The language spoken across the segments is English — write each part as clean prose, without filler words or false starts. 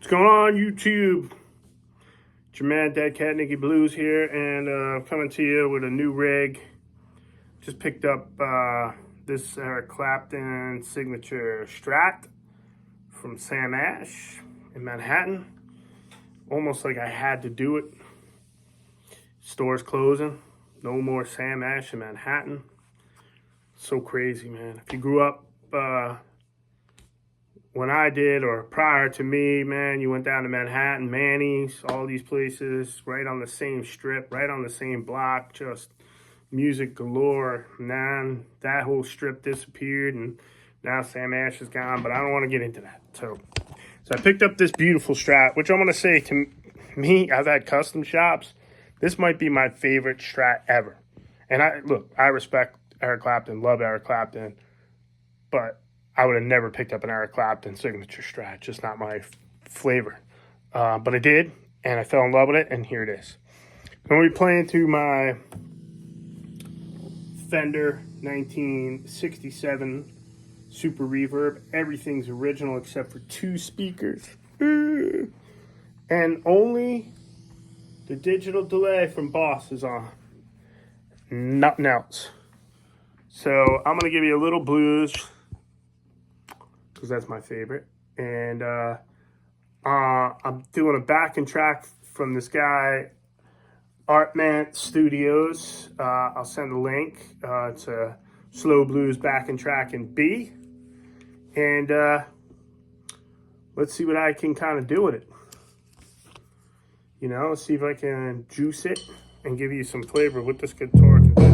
What's going on, YouTube? It's your man, Dead Cat Nicky Blues here, and coming to you with a new rig. Just picked up this Clapton signature Strat from Sam Ash in Manhattan. Almost like I had to do it. Store's closing. No more Sam Ash in Manhattan. So crazy, man. If you grew up when I did, or prior to me, man, you went down to Manhattan, Manny's, all these places, right on the same strip, right on the same block, just music galore. Man, that whole strip disappeared, and now Sam Ash is gone, but I don't want to get into that. So I picked up this beautiful Strat, which I'm going to say, to me, I've had custom shops. This might be my favorite Strat ever. And I respect Eric Clapton, love Eric Clapton, but I would have never picked up an Eric Clapton signature Strat, just not my flavor. But I did, and I fell in love with it, and here it is. I'm going to be playing through my Fender 1967 Super Reverb. Everything's original except for 2 speakers. And only the digital delay from Boss is on. Nothing else. So I'm going to give you a little blues, because that's my favorite. And I'm doing a backing track from this guy, Artman Studios. I'll send a link. It's a slow blues backing track in B. And let's see what I can kind of do with it. You know, see if I can juice it and give you some flavor of what this guitar can do.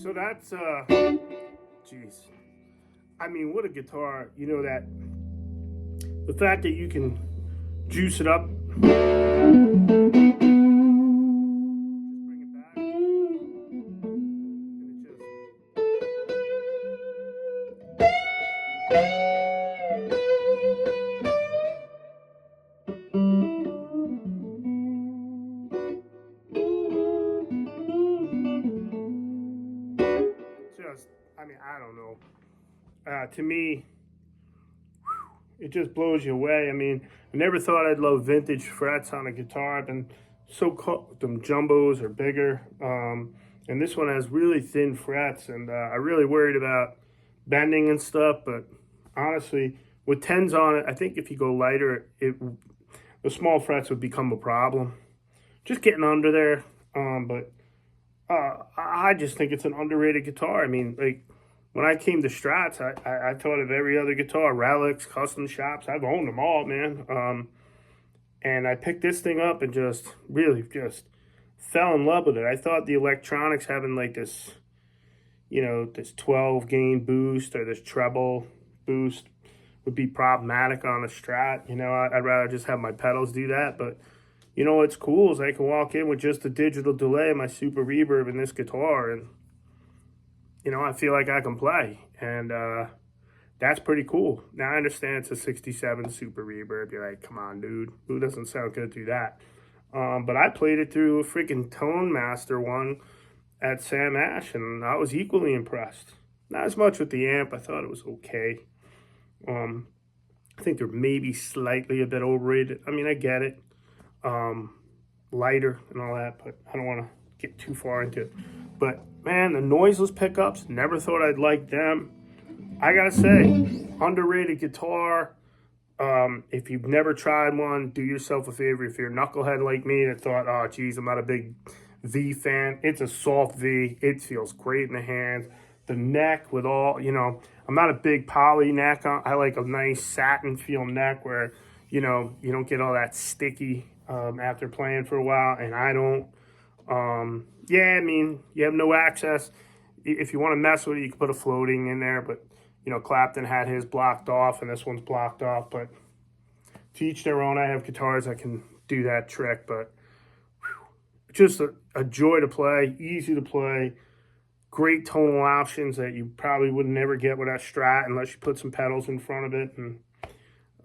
So that's jeez. I mean, what a guitar. You know, that the fact that you can juice it up, just bring it back, and it just, I mean, I don't know. To me, it just blows you away. I mean, I never thought I'd love vintage frets on a guitar. I've been so caught them jumbos are bigger, and this one has really thin frets, and I really worried about bending and stuff. But honestly, with 10s on it, I think if you go lighter, the small frets would become a problem. Just getting under there, but I just think it's an underrated guitar. I mean, like, when I came to Strats, I thought of every other guitar, relics, custom shops. I've owned them all, man. And I picked this thing up and just really just fell in love with it. I thought the electronics having like this, you know, this 12 gain boost or this treble boost would be problematic on a Strat. You know, I'd rather just have my pedals do that. But you know what's cool is I can walk in with just a digital delay, my Super Reverb, and this guitar, and you know, I feel like I can play, and that's pretty cool. Now, I understand it's a 67 Super Reverb. You're like, come on, dude. Who doesn't sound good through that? But I played it through a freaking Tone Master one at Sam Ash, and I was equally impressed. Not as much with the amp. I thought it was okay. I think they're maybe slightly a bit overrated. I mean, I get it. Lighter and all that, but I don't want to get too far into it. But man, the noiseless pickups, never thought I'd like them. I gotta say, underrated guitar. If you've never tried one, do yourself a favor. If you're a knucklehead like me that thought, oh geez, I'm not a big V fan, it's a soft V. It feels great in the hands. The neck with all, you know, I'm not a big poly neck. I like a nice satin feel neck where, you know, you don't get all that sticky after playing for a while, and I don't. Yeah, I mean, you have no access. If you want to mess with it, you can put a floating in there, but, you know, Clapton had his blocked off, and this one's blocked off, but to each their own. I have guitars that can do that trick, but whew, just a joy to play, easy to play, great tonal options that you probably would never get with that Strat unless you put some pedals in front of it, and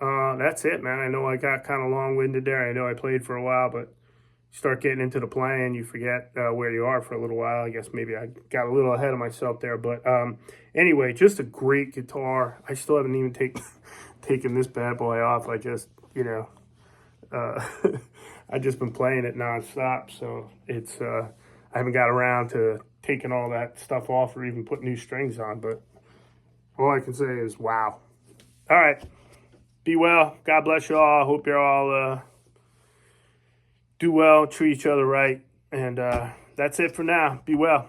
That's it, man. I know I got kind of long-winded there. I know I played for a while, but you start getting into the playing, you forget where you are for a little while. I guess maybe I got a little ahead of myself there. But anyway, just a great guitar. I still haven't even taken this bad boy off. I just, I just been playing it nonstop. So it's, I haven't got around to taking all that stuff off or even putting new strings on. But all I can say is, wow. All right. Be well. God bless you all. Hope you're all do well, treat each other right. And that's it for now. Be well.